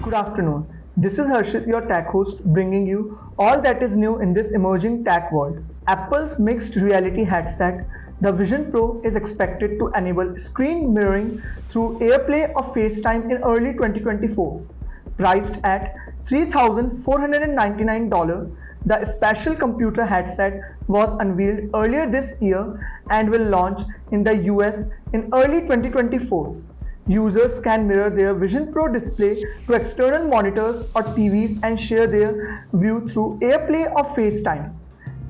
Good afternoon. This is Harshit, your tech host, bringing you all that is new in this emerging tech world. Apple's mixed reality headset, the Vision Pro, is expected to enable screen mirroring through AirPlay or FaceTime in early 2024. Priced at $3,499, the special computer headset was unveiled earlier this year and will launch in the US in early 2024. Users can mirror their Vision Pro display to external monitors or TVs and share their view through AirPlay or FaceTime.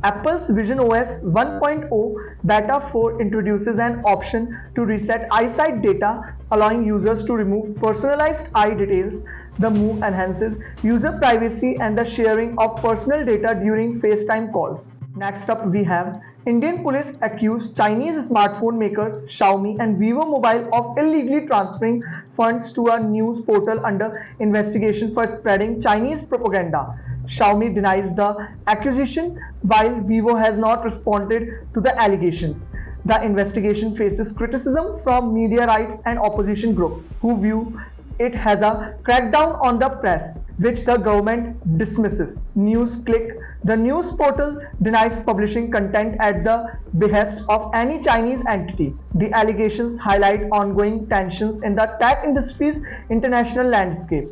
Apple's Vision OS 1.0 Beta 4 introduces an option to reset eyesight data, allowing users to remove personalized eye details. The move enhances user privacy and the sharing of personal data during FaceTime calls. Next up, we have Indian police accused Chinese smartphone makers Xiaomi and Vivo Mobile of illegally transferring funds to a news portal under investigation for spreading Chinese propaganda. Xiaomi denies the accusation, while Vivo has not responded to the allegations. The investigation faces criticism from media rights and opposition groups, who view it has a crackdown on the press, which the government dismisses. NewsClick, the news portal, denies publishing content at the behest of any Chinese entity. The allegations highlight ongoing tensions in the tech industry's international landscape.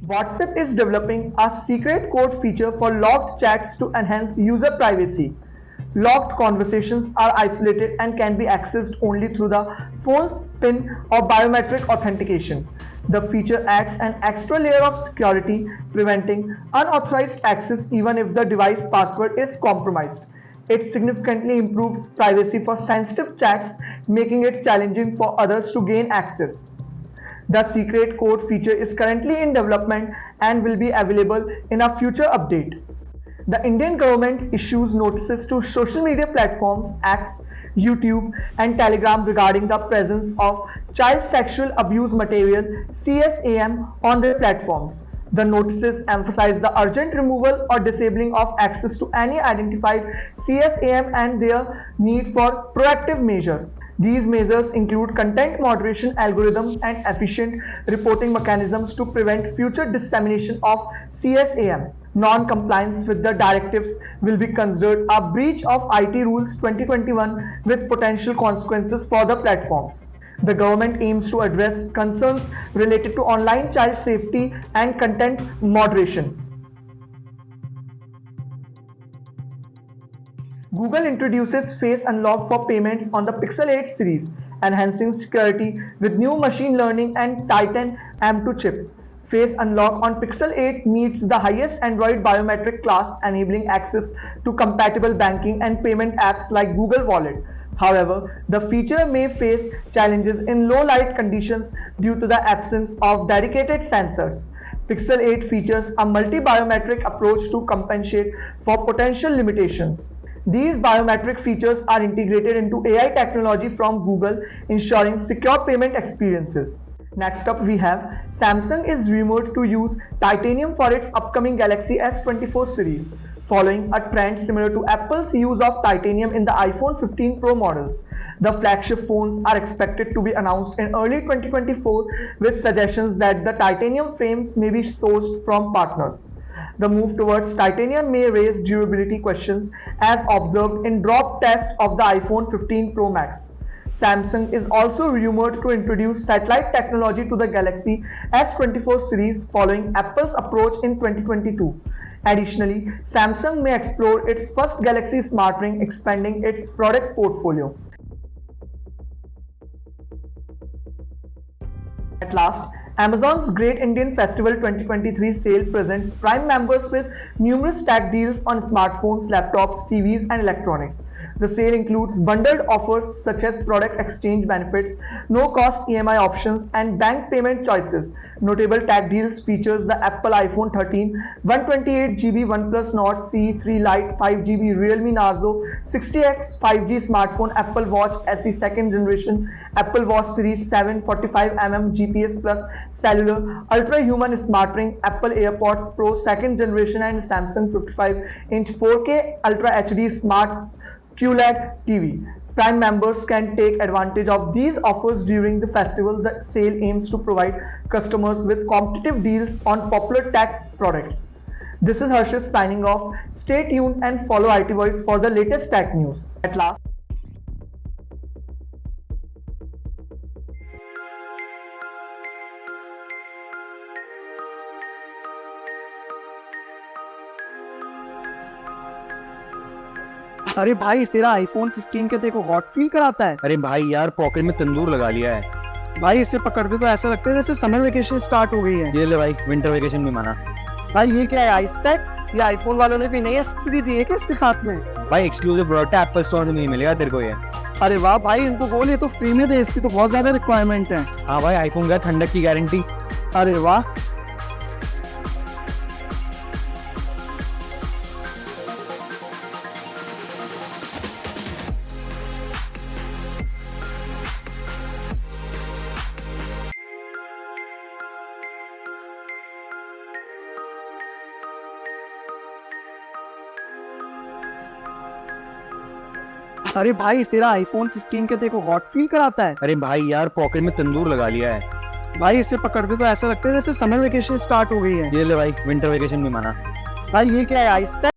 WhatsApp is developing a secret code feature for logged chats to enhance user privacy. Logged conversations are isolated and can be accessed only through the phone's PIN or biometric authentication. The feature adds an extra layer of security, preventing unauthorized access even if the device password is compromised. It significantly improves privacy for sensitive chats, making it challenging for others to gain access. The secret code feature is currently in development and will be available in a future update. The Indian government issues notices to social media platforms X, YouTube, and Telegram regarding the presence of child sexual abuse material (CSAM) on their platforms. The notices emphasize the urgent removal or disabling of access to any identified CSAM and their need for proactive measures. These measures include content moderation algorithms and efficient reporting mechanisms to prevent future dissemination of CSAM. Non-compliance with the directives will be considered a breach of IT Rules 2021 with potential consequences for the platforms. The government aims to address concerns related to online child safety and content moderation. Google introduces Face Unlock for payments on the Pixel 8 series, enhancing security with new machine learning and Titan M2 chip. Face Unlock on Pixel 8 meets the highest Android biometric class, enabling access to compatible banking and payment apps like Google Wallet. However, the feature may face challenges in low light conditions due to the absence of dedicated sensors. Pixel 8 features a multi-biometric approach to compensate for potential limitations. These biometric features are integrated into AI technology from Google, ensuring secure payment experiences. Next up, we have Samsung is rumored to use titanium for its upcoming Galaxy S24 series, following a trend similar to Apple's use of titanium in the iPhone 15 Pro models. The flagship phones are expected to be announced in early 2024, with suggestions that the titanium frames may be sourced from partners. The move towards titanium may raise durability questions, as observed in drop test of the iPhone 15 Pro Max. Samsung is also rumored to introduce satellite technology to the Galaxy S24 series following Apple's approach in 2022. Additionally, Samsung may explore its first Galaxy Smart Ring, expanding its product portfolio. At last, Amazon's Great Indian Festival 2023 sale presents Prime members with numerous tech deals on smartphones, laptops, TVs, and electronics. The sale includes bundled offers such as product exchange benefits, no-cost EMI options, and bank payment choices. Notable tech deals features the Apple iPhone 13, 128GB OnePlus Nord CE3 Lite, 5GB Realme Narzo 60X 5G smartphone, Apple Watch SE 2nd generation, Apple Watch Series 7 45mm GPS Plus cellular, Ultra Human Smart Ring, Apple AirPods Pro 2nd generation, and Samsung 55-inch 4K Ultra HD Smart QLED TV. Prime members can take advantage of these offers during the festival. The sale aims to provide customers with competitive deals on popular tech products. This is Harshit signing off. Stay tuned and follow IT Voice for the latest tech news. At last. अरे भाई तेरा iPhone 15 के देखो hot feel कराता है। अरे भाई यार पॉकेट में तंदूर लगा लिया है। भाई इसे पकड़ते तो ऐसा लगता है जैसे समर वेकेशन स्टार्ट हो गई है। ये ले भाई विंटर वेकेशन भी माना। भाई ये क्या है, आइस पैक? ये आईफोन वालों ने कोई नई एक्सेसरी दी है क्या इसके साथ में? भाई एक्सक्लूसिव प्रोडक्ट है, एप्पल स्टोर से नहीं मिलेगा तेरे को ये। अरे वाह भाई, इनको बोल ये तो फ्री में दे, इसकी तो बहुत ज्यादा रिक्वायरमेंट है। हाँ भाई आईफोन का ठंडक की गारंटी। अरे वाह। अरे भाई तेरा आईफोन 15 के देखो हॉट फील कराता है। अरे भाई यार पॉकेट में तंदूर लगा लिया है। भाई इसे पकड़ते तो ऐसा लगता है जैसे समर वेकेशन स्टार्ट हो गई है। ये ले भाई विंटर वेकेशन भी माना। भाई ये क्या है, आइस पैक?